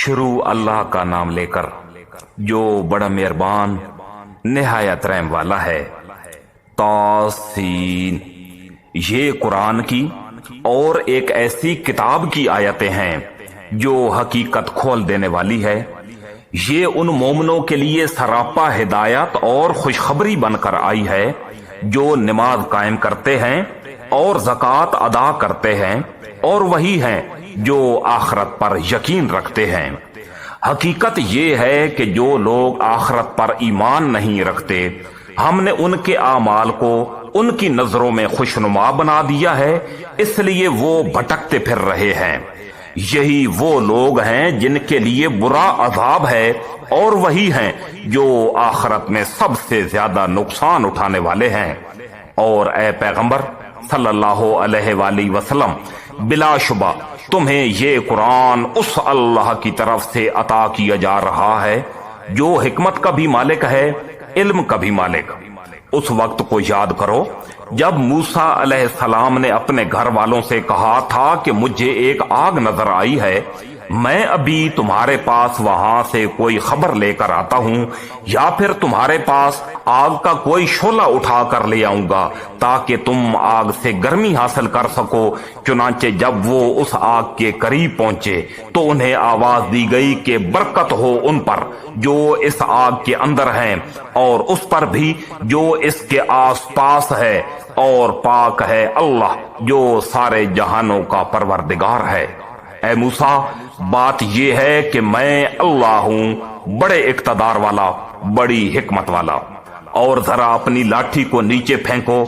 شروع اللہ کا نام لے کر جو بڑا مہربان نہایت رحم والا ہے۔ تاسین، یہ قرآن کی اور ایک ایسی کتاب کی آیتیں ہیں جو حقیقت کھول دینے والی ہے۔ یہ ان مومنوں کے لیے سراپا ہدایت اور خوشخبری بن کر آئی ہے جو نماز قائم کرتے ہیں اور زکوٰۃ ادا کرتے ہیں، اور وہی ہیں جو آخرت پر یقین رکھتے ہیں۔ حقیقت یہ ہے کہ جو لوگ آخرت پر ایمان نہیں رکھتے، ہم نے ان کے اعمال کو ان کی نظروں میں خوشنما بنا دیا ہے، اس لیے وہ بھٹکتے پھر رہے ہیں۔ یہی وہ لوگ ہیں جن کے لیے برا عذاب ہے، اور وہی ہیں جو آخرت میں سب سے زیادہ نقصان اٹھانے والے ہیں۔ اور اے پیغمبر صلی اللہ علیہ وآلہ وسلم، بلا شبہ تمہیں یہ قرآن اس اللہ کی طرف سے عطا کیا جا رہا ہے جو حکمت کا بھی مالک ہے، علم کا بھی مالک۔ اس وقت کو یاد کرو جب موسیٰ علیہ السلام نے اپنے گھر والوں سے کہا تھا کہ مجھے ایک آگ نظر آئی ہے، میں ابھی تمہارے پاس وہاں سے کوئی خبر لے کر آتا ہوں، یا پھر تمہارے پاس آگ کا کوئی شعلہ اٹھا کر لے آؤں گا تاکہ تم آگ سے گرمی حاصل کر سکو۔ چنانچہ جب وہ اس آگ کے قریب پہنچے تو انہیں آواز دی گئی کہ برکت ہو ان پر جو اس آگ کے اندر ہیں، اور اس پر بھی جو اس کے آس پاس ہے، اور پاک ہے اللہ جو سارے جہانوں کا پروردگار ہے۔ اے موسیٰ، بات یہ ہے کہ میں اللہ ہوں، بڑے اقتدار والا، بڑی حکمت والا۔ اور ذرا اپنی لاٹھی کو نیچے پھینکو۔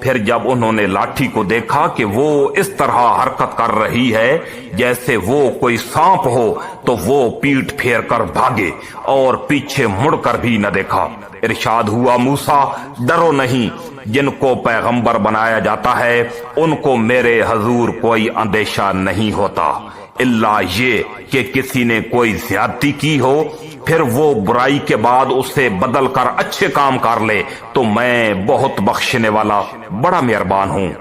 پھر جب انہوں نے لاٹھی کو دیکھا کہ وہ اس طرح حرکت کر رہی ہے جیسے وہ کوئی سانپ ہو، تو وہ پیٹ پھیر کر بھاگے اور پیچھے مڑ کر بھی نہ دیکھا۔ ارشاد ہوا، موسیٰ ڈرو نہیں، جن کو پیغمبر بنایا جاتا ہے ان کو میرے حضور کوئی اندیشہ نہیں ہوتا، الا یہ کہ کسی نے کوئی زیادتی کی ہو، پھر وہ برائی کے بعد اسے بدل کر اچھے کام کر لے تو میں بہت بخشنے والا بڑا مہربان ہوں۔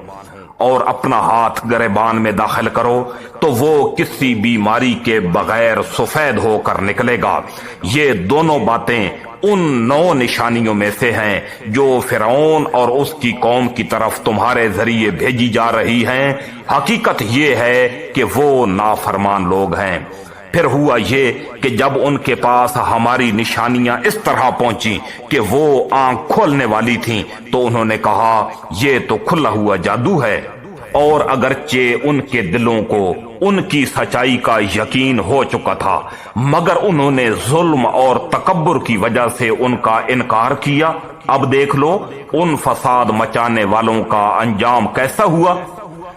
اور اپنا ہاتھ گریبان میں داخل کرو تو وہ کسی بیماری کے بغیر سفید ہو کر نکلے گا۔ یہ دونوں باتیں ان 9 نشانیوں میں سے ہیں جو فرعون اور اس کی قوم کی طرف تمہارے ذریعے بھیجی جا رہی ہیں۔ حقیقت یہ ہے کہ وہ نافرمان لوگ ہیں۔ پھر ہوا یہ کہ جب ان کے پاس ہماری نشانیاں اس طرح پہنچی کہ وہ آنکھ کھولنے والی تھیں تو انہوں نے کہا یہ تو کھلا ہوا جادو ہے۔ اور اگرچہ ان کے دلوں کو ان کی سچائی کا یقین ہو چکا تھا، مگر انہوں نے ظلم اور تکبر کی وجہ سے ان کا انکار کیا۔ اب دیکھ لو ان فساد مچانے والوں کا انجام کیسا ہوا۔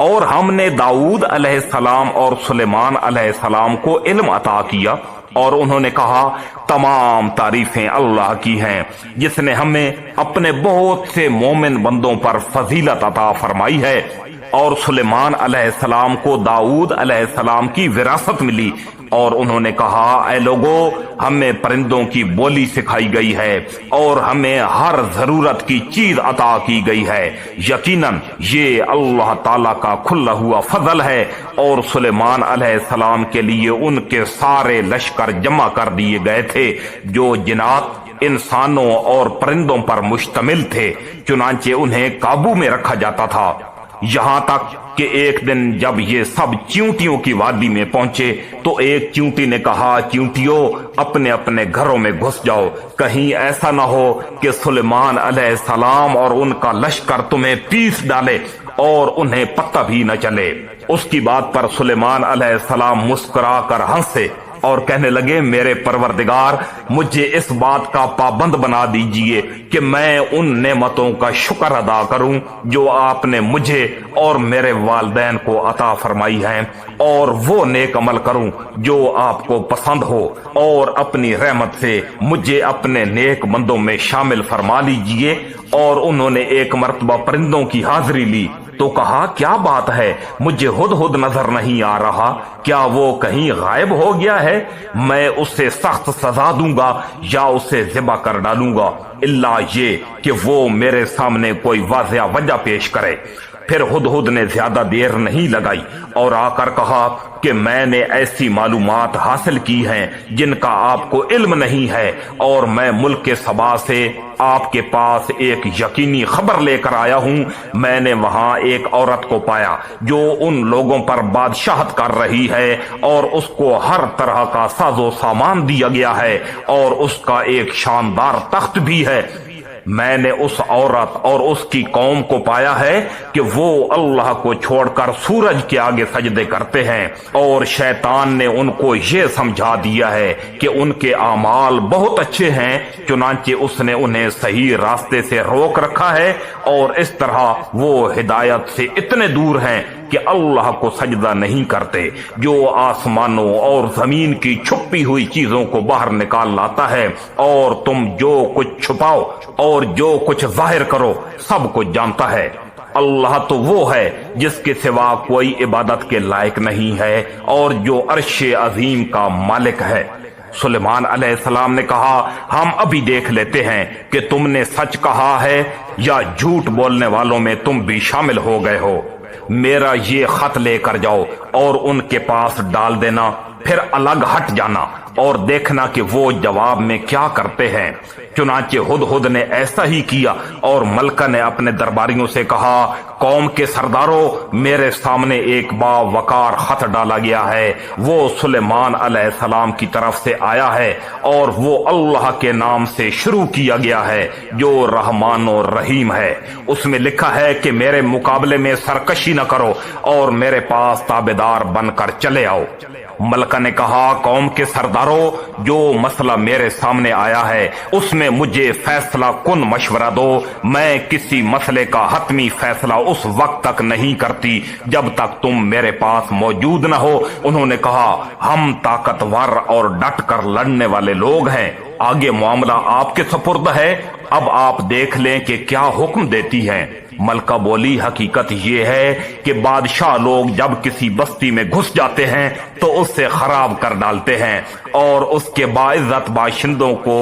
اور ہم نے داؤد علیہ السلام اور سلیمان علیہ السلام کو علم عطا کیا، اور انہوں نے کہا تمام تعریفیں اللہ کی ہیں جس نے ہمیں اپنے بہت سے مومن بندوں پر فضیلت عطا فرمائی ہے۔ اور سلیمان علیہ السلام کو داؤد علیہ السلام کی وراثت ملی، اور انہوں نے کہا اے لوگو، ہمیں پرندوں کی بولی سکھائی گئی ہے اور ہمیں ہر ضرورت کی چیز عطا کی گئی ہے۔ یقیناً یہ اللہ تعالیٰ کا کھلا ہوا فضل ہے۔ اور سلیمان علیہ السلام کے لیے ان کے سارے لشکر جمع کر دیے گئے تھے جو جنات، انسانوں اور پرندوں پر مشتمل تھے، چنانچہ انہیں قابو میں رکھا جاتا تھا، یہاں تک کہ ایک دن جب یہ سب چیونٹیوں کی وادی میں پہنچے تو ایک چیونٹی نے کہا چیونٹیوں اپنے اپنے گھروں میں گھس جاؤ، کہیں ایسا نہ ہو کہ سلیمان علیہ السلام اور ان کا لشکر تمہیں پیس ڈالے اور انہیں پتہ بھی نہ چلے۔ اس کی بات پر سلیمان علیہ السلام مسکرا کر ہنسے اور کہنے لگے میرے پروردگار، مجھے اس بات کا پابند بنا دیجئے کہ میں ان نعمتوں کا شکر ادا کروں جو آپ نے مجھے اور میرے والدین کو عطا فرمائی ہیں، اور وہ نیک عمل کروں جو آپ کو پسند ہو، اور اپنی رحمت سے مجھے اپنے نیک بندوں میں شامل فرما لیجئے۔ اور انہوں نے ایک مرتبہ پرندوں کی حاضری لی تو کہا کیا بات ہے، مجھے ہدہد نظر نہیں آ رہا، کیا وہ کہیں غائب ہو گیا ہے؟ میں اسے سخت سزا دوں گا یا اسے ذبح کر ڈالوں گا، الا یہ کہ وہ میرے سامنے کوئی واضح وجہ پیش کرے۔ پھر ہدہد نے زیادہ دیر نہیں لگائی اور آ کر کہا کہ میں نے ایسی معلومات حاصل کی ہیں جن کا آپ کو علم نہیں ہے، اور میں ملک سبا سے آپ کے پاس ایک یقینی خبر لے کر آیا ہوں۔ میں نے وہاں ایک عورت کو پایا جو ان لوگوں پر بادشاہت کر رہی ہے، اور اس کو ہر طرح کا ساز و سامان دیا گیا ہے، اور اس کا ایک شاندار تخت بھی ہے۔ میں نے اس عورت اور اس کی قوم کو پایا ہے کہ وہ اللہ کو چھوڑ کر سورج کے آگے سجدے کرتے ہیں، اور شیطان نے ان کو یہ سمجھا دیا ہے کہ ان کے اعمال بہت اچھے ہیں، چنانچہ اس نے انہیں صحیح راستے سے روک رکھا ہے، اور اس طرح وہ ہدایت سے اتنے دور ہیں کہ اللہ کو سجدہ نہیں کرتے، جو آسمانوں اور زمین کی چھپی ہوئی چیزوں کو باہر نکال لاتا ہے، اور تم جو کچھ چھپاؤ اور جو کچھ ظاہر کرو سب کچھ جانتا ہے۔ اللہ تو وہ ہے جس کے سوا کوئی عبادت کے لائق نہیں ہے، اور جو عرش عظیم کا مالک ہے۔ سلیمان علیہ السلام نے کہا، ہم ابھی دیکھ لیتے ہیں کہ تم نے سچ کہا ہے یا جھوٹ بولنے والوں میں تم بھی شامل ہو گئے ہو۔ میرا یہ خط لے کر جاؤ اور ان کے پاس ڈال دینا، پھر الگ ہٹ جانا اور دیکھنا کہ وہ جواب میں کیا کرتے ہیں۔ چنانچہ ہدہد نے ایسا ہی کیا، اور ملکہ نے اپنے درباریوں سے کہا، قوم کے سرداروں، میرے سامنے ایک باوقار خط ڈالا گیا ہے، وہ سلیمان علیہ السلام کی طرف سے آیا ہے، اور وہ اللہ کے نام سے شروع کیا گیا ہے جو رحمان و رحیم ہے۔ اس میں لکھا ہے کہ میرے مقابلے میں سرکشی نہ کرو اور میرے پاس تابعدار بن کر چلے آؤ۔ ملکہ نے کہا، قوم کے سرداروں، جو مسئلہ میرے سامنے آیا ہے اس میں مجھے فیصلہ کن مشورہ دو۔ میں کسی مسئلے کا حتمی فیصلہ اس وقت تک نہیں کرتی جب تک تم میرے پاس موجود نہ ہو۔ انہوں نے کہا، ہم طاقتور اور ڈٹ کر لڑنے والے لوگ ہیں، آگے معاملہ آپ کے سپرد ہے، اب آپ دیکھ لیں کہ کیا حکم دیتی ہیں۔ ملکہ بولی، حقیقت یہ ہے کہ بادشاہ لوگ جب کسی بستی میں گھس جاتے ہیں تو اس سے خراب کر ڈالتے ہیں، اور اس کے باعزت باشندوں کو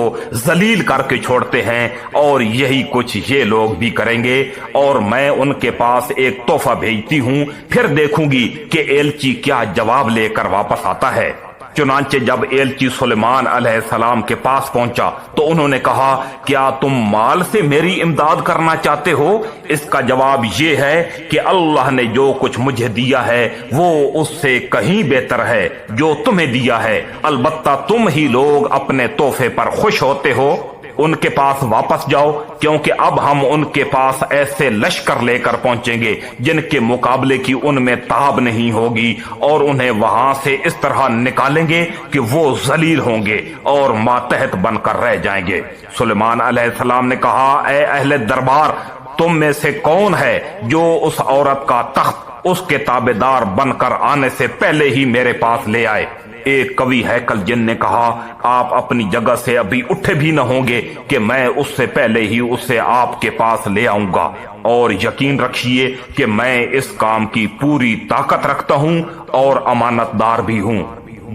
ذلیل کر کے چھوڑتے ہیں، اور یہی کچھ یہ لوگ بھی کریں گے۔ اور میں ان کے پاس ایک تحفہ بھیجتی ہوں، پھر دیکھوں گی کہ ایلچی کیا جواب لے کر واپس آتا ہے۔ چنانچہ جب ایلچی سلیمان علیہ السلام کے پاس پہنچا تو انہوں نے کہا، کیا تم مال سے میری امداد کرنا چاہتے ہو؟ اس کا جواب یہ ہے کہ اللہ نے جو کچھ مجھے دیا ہے وہ اس سے کہیں بہتر ہے جو تمہیں دیا ہے، البتہ تم ہی لوگ اپنے تحفے پر خوش ہوتے ہو۔ ان کے پاس واپس جاؤ، کیونکہ اب ہم ان کے پاس ایسے لشکر لے کر پہنچیں گے جن کے مقابلے کی ان میں تاب نہیں ہوگی، اور انہیں وہاں سے اس طرح نکالیں گے کہ وہ ذلیل ہوں گے اور ماتحت بن کر رہ جائیں گے۔ سلیمان علیہ السلام نے کہا، اے اہل دربار، تم میں سے کون ہے جو اس عورت کا تخت اس کے تابعدار بن کر آنے سے پہلے ہی میرے پاس لے آئے؟ ایک قوی ہیکل جن نے کہا، آپ اپنی جگہ سے ابھی اٹھے بھی نہ ہوں گے کہ میں اس سے پہلے ہی اسے آپ کے پاس لے آؤں گا، اور یقین رکھیے کہ میں اس کام کی پوری طاقت رکھتا ہوں اور امانت دار بھی ہوں۔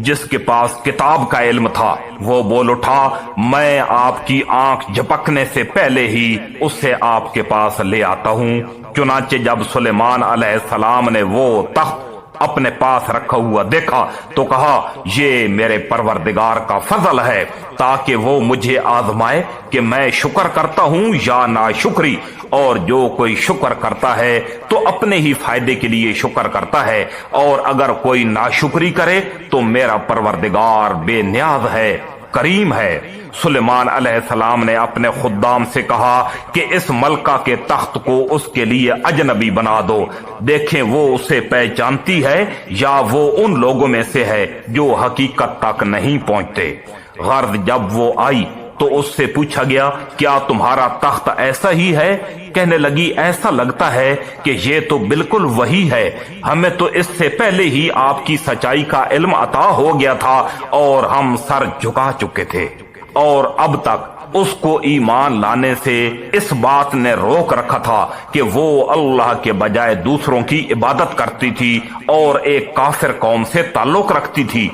جس کے پاس کتاب کا علم تھا وہ بول اٹھا، میں آپ کی آنکھ جھپکنے سے پہلے ہی اسے آپ کے پاس لے آتا ہوں۔ چنانچہ جب سلیمان علیہ السلام نے وہ تخت اپنے پاس رکھا ہوا دیکھا تو کہا، یہ میرے پروردگار کا فضل ہے تاکہ وہ مجھے آزمائے کہ میں شکر کرتا ہوں یا ناشکری، اور جو کوئی شکر کرتا ہے تو اپنے ہی فائدے کے لیے شکر کرتا ہے، اور اگر کوئی ناشکری کرے تو میرا پروردگار بے نیاز ہے، کریم ہے۔ سلیمان علیہ السلام نے اپنے خدام سے کہا کہ اس ملکہ کے تخت کو اس کے لیے اجنبی بنا دو، دیکھیں وہ اسے پہچانتی ہے یا وہ ان لوگوں میں سے ہے جو حقیقت تک نہیں پہنچتے۔ غرض جب وہ آئی تو اس سے پوچھا گیا، کیا تمہارا تخت ایسا ہی ہے؟ کہنے لگی، ایسا لگتا ہے کہ یہ تو بالکل وہی ہے، ہمیں تو اس سے پہلے ہی آپ کی سچائی کا علم عطا ہو گیا تھا اور ہم سر جھکا چکے تھے، اور اب تک اس کو ایمان لانے سے اس بات نے روک رکھا تھا کہ وہ اللہ کے بجائے دوسروں کی عبادت کرتی تھی اور ایک کافر قوم سے تعلق رکھتی تھی۔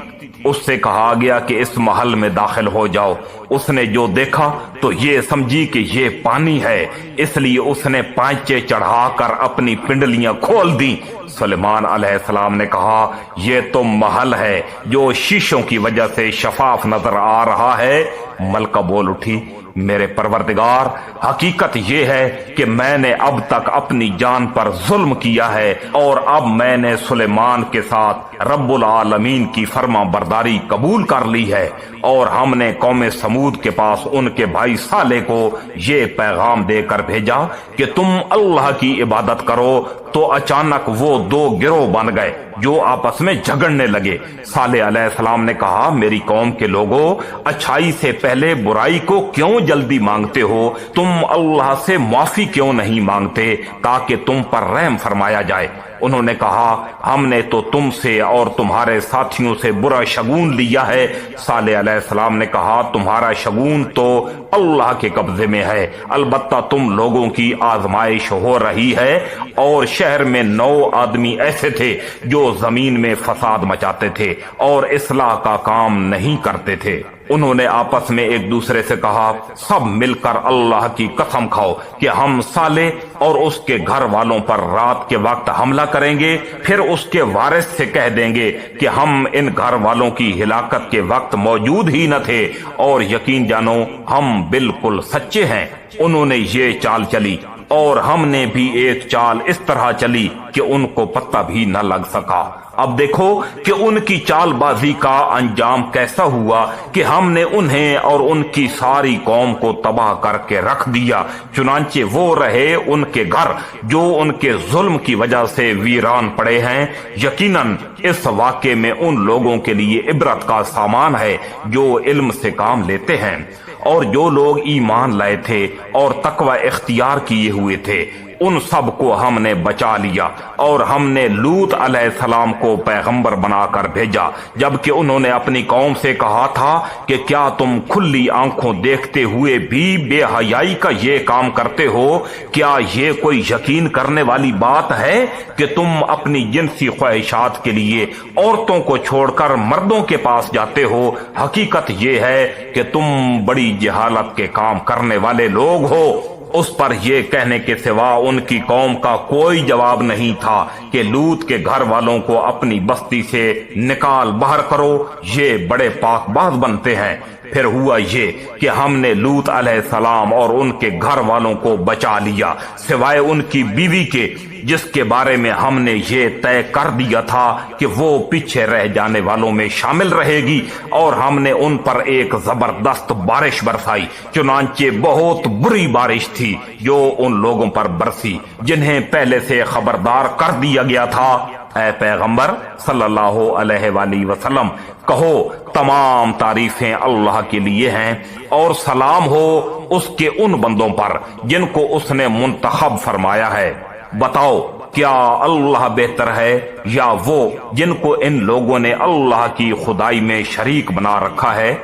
اس سے کہا گیا کہ اس محل میں داخل ہو جاؤ۔ اس نے جو دیکھا تو یہ سمجھی کہ یہ پانی ہے، اس لیے اس نے پائچے چڑھا کر اپنی پنڈلیاں کھول دیں۔ سلیمان علیہ السلام نے کہا یہ تو محل ہے جو شیشوں کی وجہ سے شفاف نظر آ رہا ہے۔ ملکہ بول اٹھی میرے پروردگار، حقیقت یہ ہے کہ میں نے اب تک اپنی جان پر ظلم کیا ہے، اور اب میں نے سلیمان کے ساتھ رب العالمین کی فرما برداری قبول کر لی ہے، اور ہم نے قوم سمود کے پاس ان کے بھائی صالح کو یہ پیغام دے کر بھیجا کہ تم اللہ کی عبادت کرو، تو اچانک وہ دو گروہ بن گئے جو آپس میں جھگڑنے لگے۔ صالح علیہ السلام نے کہا میری قوم کے لوگوں، اچھائی سے پہلے برائی کو کیوں جلدی مانگتے ہو؟ تم اللہ سے معافی کیوں نہیں مانگتے تاکہ تم پر رحم فرمایا جائے؟ انہوں نے کہا ہم نے تو تم سے اور تمہارے ساتھیوں سے برا شگون لیا ہے۔ صالح علیہ السلام نے کہا تمہارا شگون تو اللہ کے قبضے میں ہے، البتہ تم لوگوں کی آزمائش ہو رہی ہے۔ اور شہر میں 9 آدمی ایسے تھے جو زمین میں فساد مچاتے تھے اور اصلاح کا کام نہیں کرتے تھے۔ انہوں نے آپس میں ایک دوسرے سے کہا سب مل کر اللہ کی قسم کھاؤ کہ ہم صالح اور اس کے گھر والوں پر رات کے وقت حملہ کریں گے، پھر اس کے وارث سے کہہ دیں گے کہ ہم ان گھر والوں کی ہلاکت کے وقت موجود ہی نہ تھے، اور یقین جانو ہم بالکل سچے ہیں۔ انہوں نے یہ چال چلی، اور ہم نے بھی ایک چال اس طرح چلی کہ ان کو پتہ بھی نہ لگ سکا۔ اب دیکھو کہ ان کی چال بازی کا انجام کیسا ہوا کہ ہم نے انہیں اور ان کی ساری قوم کو تباہ کر کے رکھ دیا۔ چنانچہ وہ رہے ان کے گھر جو ان کے ظلم کی وجہ سے ویران پڑے ہیں۔ یقیناً اس واقعے میں ان لوگوں کے لیے عبرت کا سامان ہے جو علم سے کام لیتے ہیں، اور جو لوگ ایمان لائے تھے اور تقوی اختیار کیے ہوئے تھے ان سب کو ہم نے بچا لیا، اور ہم نے لوط علیہ السلام کو پیغمبر بنا کر بھیجا، جبکہ انہوں نے اپنی قوم سے کہا تھا کہ کیا تم کھلی آنکھوں دیکھتے ہوئے بھی بے حیائی کا یہ کام کرتے ہو؟ کیا یہ کوئی یقین کرنے والی بات ہے کہ تم اپنی جنسی خواہشات کے لیے عورتوں کو چھوڑ کر مردوں کے پاس جاتے ہو؟ حقیقت یہ ہے کہ تم بڑی جہالت کے کام کرنے والے لوگ ہو۔ اس پر یہ کہنے کے سوا ان کی قوم کا کوئی جواب نہیں تھا کہ لوط کے گھر والوں کو اپنی بستی سے نکال باہر کرو، یہ بڑے پاک باز بنتے ہیں۔ پھر ہوا یہ کہ ہم نے لوط علیہ السلام اور ان کے گھر والوں کو بچا لیا، سوائے ان کی بیوی کے، جس کے بارے میں ہم نے یہ طے کر دیا تھا کہ وہ پیچھے رہ جانے والوں میں شامل رہے گی، اور ہم نے ان پر ایک زبردست بارش برسائی، چنانچہ بہت بری بارش تھی جو ان لوگوں پر برسی جنہیں پہلے سے خبردار کر دیا گیا تھا۔ اے پیغمبر صلی اللہ علیہ وآلہ وسلم کہو تمام تعریفیں اللہ کے لیے ہیں، اور سلام ہو اس کے ان بندوں پر جن کو اس نے منتخب فرمایا ہے۔ بتاؤ کیا اللہ بہتر ہے یا وہ جن کو ان لوگوں نے اللہ کی خدائی میں شریک بنا رکھا ہے؟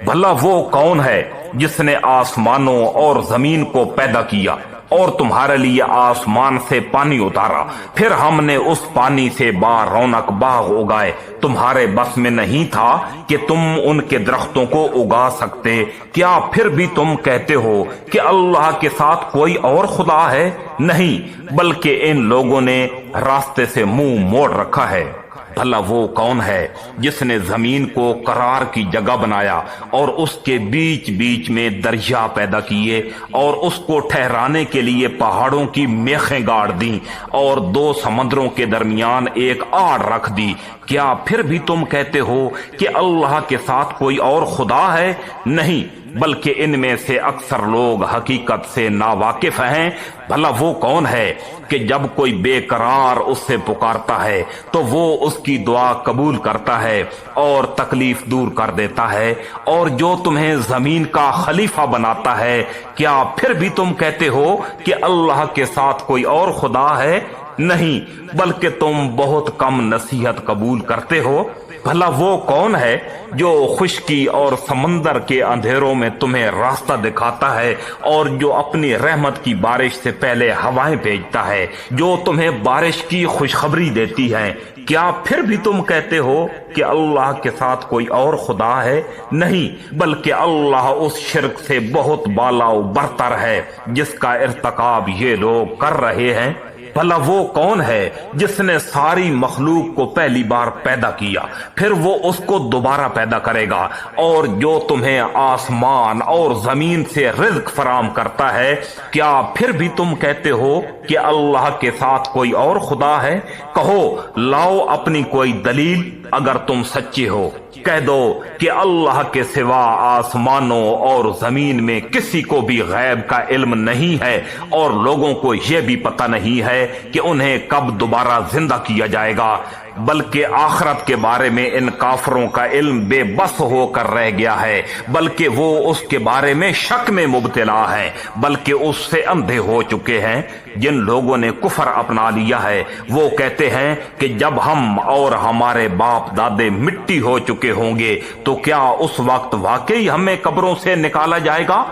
بھلا وہ کون ہے جس نے آسمانوں اور زمین کو پیدا کیا اور تمہارے لیے آسمان سے پانی اتارا، پھر ہم نے اس پانی سے با رونق باغ اگائے؟ تمہارے بس میں نہیں تھا کہ تم ان کے درختوں کو اگا سکتے؟ کیا پھر بھی تم کہتے ہو کہ اللہ کے ساتھ کوئی اور خدا ہے؟ نہیں، بلکہ ان لوگوں نے راستے سے منہ موڑ رکھا ہے۔ بھلا وہ کون ہے جس نے زمین کو قرار کی جگہ بنایا اور اس کے بیچ بیچ میں دریا پیدا کیے، اور اس کو ٹھہرانے کے لیے پہاڑوں کی میخیں گاڑ دیں، اور 2 سمندروں کے درمیان ایک آڑ رکھ دی؟ کیا پھر بھی تم کہتے ہو کہ اللہ کے ساتھ کوئی اور خدا ہے؟ نہیں، بلکہ ان میں سے اکثر لوگ حقیقت سے ناواقف ہیں۔ بھلا وہ کون ہے کہ جب کوئی بے قرار اس سے پکارتا ہے تو وہ اس کی دعا قبول کرتا ہے اور تکلیف دور کر دیتا ہے، اور جو تمہیں زمین کا خلیفہ بناتا ہے؟ کیا پھر بھی تم کہتے ہو کہ اللہ کے ساتھ کوئی اور خدا ہے؟ نہیں، بلکہ تم بہت کم نصیحت قبول کرتے ہو۔ بھلا وہ کون ہے جو خشکی اور سمندر کے اندھیروں میں تمہیں راستہ دکھاتا ہے، اور جو اپنی رحمت کی بارش سے پہلے ہوائیں بھیجتا ہے، جو تمہیں بارش کی خوشخبری دیتی ہے؟ کیا پھر بھی تم کہتے ہو کہ اللہ کے ساتھ کوئی اور خدا ہے؟ نہیں، بلکہ اللہ اس شرک سے بہت بالا و برتر ہے جس کا ارتکاب یہ لوگ کر رہے ہیں۔ بھلا وہ کون ہے جس نے ساری مخلوق کو پہلی بار پیدا کیا، پھر وہ اس کو دوبارہ پیدا کرے گا، اور جو تمہیں آسمان اور زمین سے رزق فراہم کرتا ہے؟ کیا پھر بھی تم کہتے ہو کہ اللہ کے ساتھ کوئی اور خدا ہے؟ کہو، لاؤ اپنی کوئی دلیل اگر تم سچے ہو۔ کہہ دو کہ اللہ کے سوا آسمانوں اور زمین میں کسی کو بھی غیب کا علم نہیں ہے، اور لوگوں کو یہ بھی پتہ نہیں ہے کہ انہیں کب دوبارہ زندہ کیا جائے گا، بلکہ آخرت کے بارے میں ان کافروں کا علم بے بس ہو کر رہ گیا ہے، بلکہ وہ اس کے بارے میں شک میں مبتلا ہیں، بلکہ اس سے اندھے ہو چکے ہیں۔ جن لوگوں نے کفر اپنا لیا ہے وہ کہتے ہیں کہ جب ہم اور ہمارے باپ دادے مٹی ہو چکے ہوں گے تو کیا اس وقت واقعی ہمیں قبروں سے نکالا جائے گا؟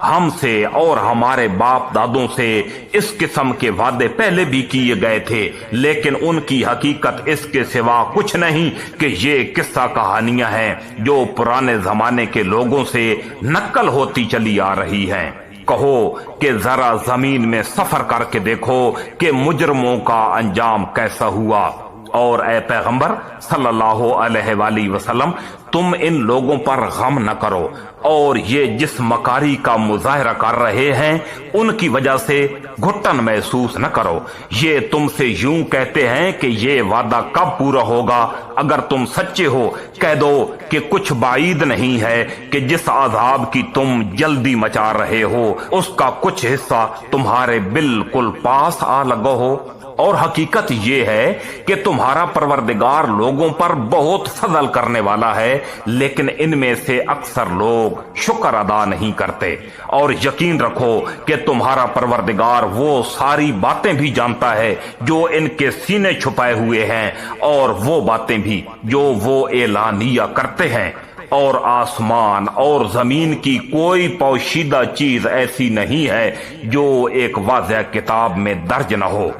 ہم سے اور ہمارے باپ دادوں سے اس قسم کے وعدے پہلے بھی کیے گئے تھے، لیکن ان کی حقیقت اس کے سوا کچھ نہیں کہ یہ قصہ کہانیاں ہیں جو پرانے زمانے کے لوگوں سے نقل ہوتی چلی آ رہی ہیں۔ کہو کہ ذرا زمین میں سفر کر کے دیکھو کہ مجرموں کا انجام کیسا ہوا، اور اے پیغمبر صلی اللہ علیہ وآلہ وسلم، تم ان لوگوں پر غم نہ کرو، اور یہ جس مکاری کا مظاہرہ کر رہے ہیں ان کی وجہ سے گھٹن محسوس نہ کرو۔ یہ تم سے یوں کہتے ہیں کہ یہ وعدہ کب پورا ہوگا؟ اگر تم سچے ہو کہہ دو کہ کچھ بعید نہیں ہے کہ جس عذاب کی تم جلدی مچا رہے ہو اس کا کچھ حصہ تمہارے بالکل پاس آ لگا ہو۔ اور حقیقت یہ ہے کہ تمہارا پروردگار لوگوں پر بہت فضل کرنے والا ہے، لیکن ان میں سے اکثر لوگ شکر ادا نہیں کرتے۔ اور یقین رکھو کہ تمہارا پروردگار وہ ساری باتیں بھی جانتا ہے جو ان کے سینے چھپائے ہوئے ہیں، اور وہ باتیں بھی جو وہ اعلانیہ کرتے ہیں۔ اور آسمان اور زمین کی کوئی پوشیدہ چیز ایسی نہیں ہے جو ایک واضح کتاب میں درج نہ ہو۔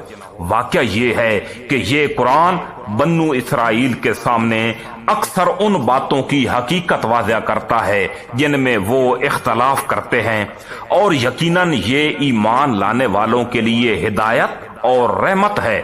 واقعہ یہ ہے کہ یہ قرآن بنو اسرائیل کے سامنے اکثر ان باتوں کی حقیقت واضح کرتا ہے جن میں وہ اختلاف کرتے ہیں، اور یقیناً یہ ایمان لانے والوں کے لیے ہدایت اور رحمت ہے۔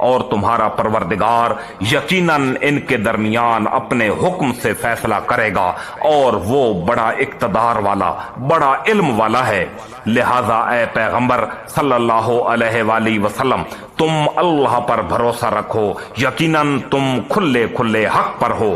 اور تمہارا پروردگار یقیناً ان کے درمیان اپنے حکم سے فیصلہ کرے گا، اور وہ بڑا اقتدار والا، بڑا علم والا ہے۔ لہذا اے پیغمبر صلی اللہ علیہ وآلہ وسلم، تم اللہ پر بھروسہ رکھو، یقیناً تم کھلے کھلے حق پر ہو۔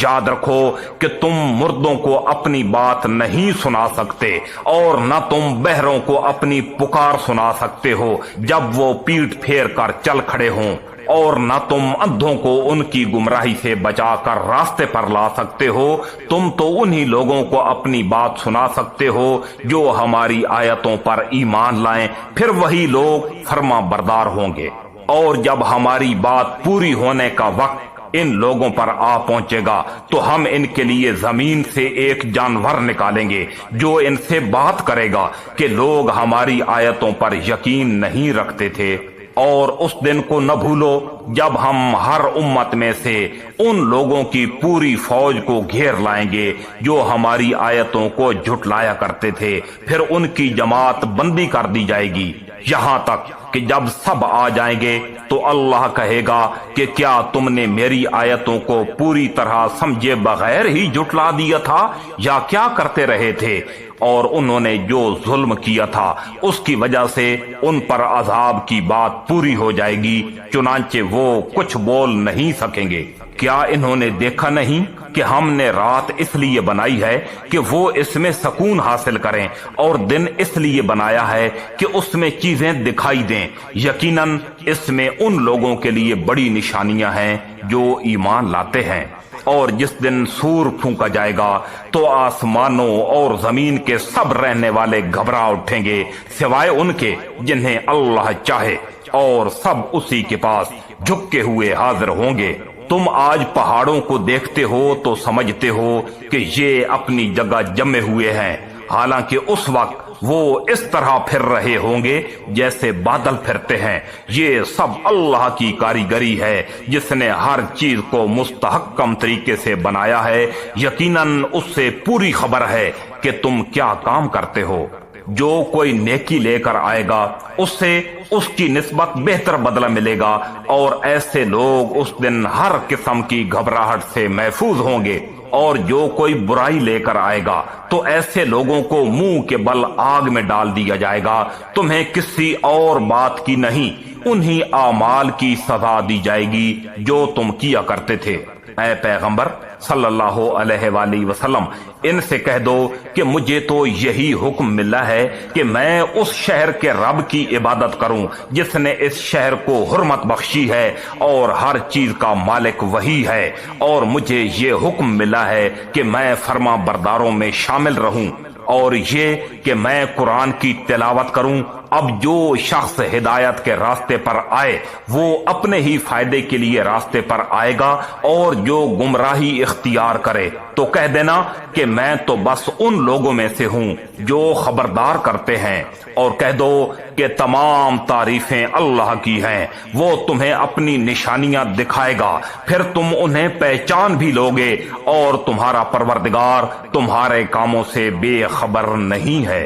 یاد رکھو کہ تم مردوں کو اپنی بات نہیں سنا سکتے، اور نہ تم بہروں کو اپنی پکار سنا سکتے ہو جب وہ پیٹ پھیر کر چل کھڑے ہوں، اور نہ تم اندھوں کو ان کی گمراہی سے بچا کر راستے پر لا سکتے ہو۔ تم تو انہی لوگوں کو اپنی بات سنا سکتے ہو جو ہماری آیتوں پر ایمان لائیں، پھر وہی لوگ فرما بردار ہوں گے۔ اور جب ہماری بات پوری ہونے کا وقت ان لوگوں پر آ پہنچے گا تو ہم ان کے لیے زمین سے ایک جانور نکالیں گے جو ان سے بات کرے گا کہ لوگ ہماری آیتوں پر یقین نہیں رکھتے تھے۔ اور اس دن کو نہ بھولو جب ہم ہر امت میں سے ان لوگوں کی پوری فوج کو گھیر لائیں گے جو ہماری آیتوں کو جھٹلایا کرتے تھے، پھر ان کی جماعت بندی کر دی جائے گی، یہاں تک کہ جب سب آ جائیں گے تو اللہ کہے گا کہ کیا تم نے میری آیتوں کو پوری طرح سمجھے بغیر ہی جھٹلا دیا تھا، یا کیا کرتے رہے تھے؟ اور انہوں نے جو ظلم کیا تھا اس کی وجہ سے ان پر عذاب کی بات پوری ہو جائے گی، چنانچہ وہ کچھ بول نہیں سکیں گے۔ کیا انہوں نے دیکھا نہیں کہ ہم نے رات اس لیے بنائی ہے کہ وہ اس میں سکون حاصل کریں، اور دن اس لیے بنایا ہے کہ اس میں چیزیں دکھائی دیں؟ یقیناً اس میں ان لوگوں کے لیے بڑی نشانیاں ہیں جو ایمان لاتے ہیں۔ اور جس دن سور پھونکا جائے گا تو آسمانوں اور زمین کے سب رہنے والے گھبرا اٹھیں گے سوائے ان کے جنہیں اللہ چاہے، اور سب اسی کے پاس جھک کے ہوئے حاضر ہوں گے۔ تم آج پہاڑوں کو دیکھتے ہو تو سمجھتے ہو کہ یہ اپنی جگہ جمے ہوئے ہیں، حالانکہ اس وقت وہ اس طرح پھر رہے ہوں گے جیسے بادل پھرتے ہیں۔ یہ سب اللہ کی کاریگری ہے جس نے ہر چیز کو مستحکم طریقے سے بنایا ہے۔ یقیناً اس سے پوری خبر ہے کہ تم کیا کام کرتے ہو۔ جو کوئی نیکی لے کر آئے گا اس سے اس کی نسبت بہتر بدلہ ملے گا، اور ایسے لوگ اس دن ہر قسم کی گھبراہٹ سے محفوظ ہوں گے۔ اور جو کوئی برائی لے کر آئے گا تو ایسے لوگوں کو منہ کے بل آگ میں ڈال دیا جائے گا۔ تمہیں کسی اور بات کی نہیں، انہی اعمال کی سزا دی جائے گی جو تم کیا کرتے تھے۔ اے پیغمبر صلی اللہ علیہ وآلہ وسلم، ان سے کہہ دو کہ مجھے تو یہی حکم ملا ہے کہ میں اس شہر کے رب کی عبادت کروں جس نے اس شہر کو حرمت بخشی ہے، اور ہر چیز کا مالک وہی ہے، اور مجھے یہ حکم ملا ہے کہ میں فرما برداروں میں شامل رہوں، اور یہ کہ میں قرآن کی تلاوت کروں۔ اب جو شخص ہدایت کے راستے پر آئے وہ اپنے ہی فائدے کے لیے راستے پر آئے گا، اور جو گمراہی اختیار کرے تو کہہ دینا کہ میں تو بس ان لوگوں میں سے ہوں جو خبردار کرتے ہیں۔ اور کہہ دو کہ تمام تعریفیں اللہ کی ہیں، وہ تمہیں اپنی نشانیاں دکھائے گا، پھر تم انہیں پہچان بھی لوگے، اور تمہارا پروردگار تمہارے کاموں سے بے خبر نہیں ہے۔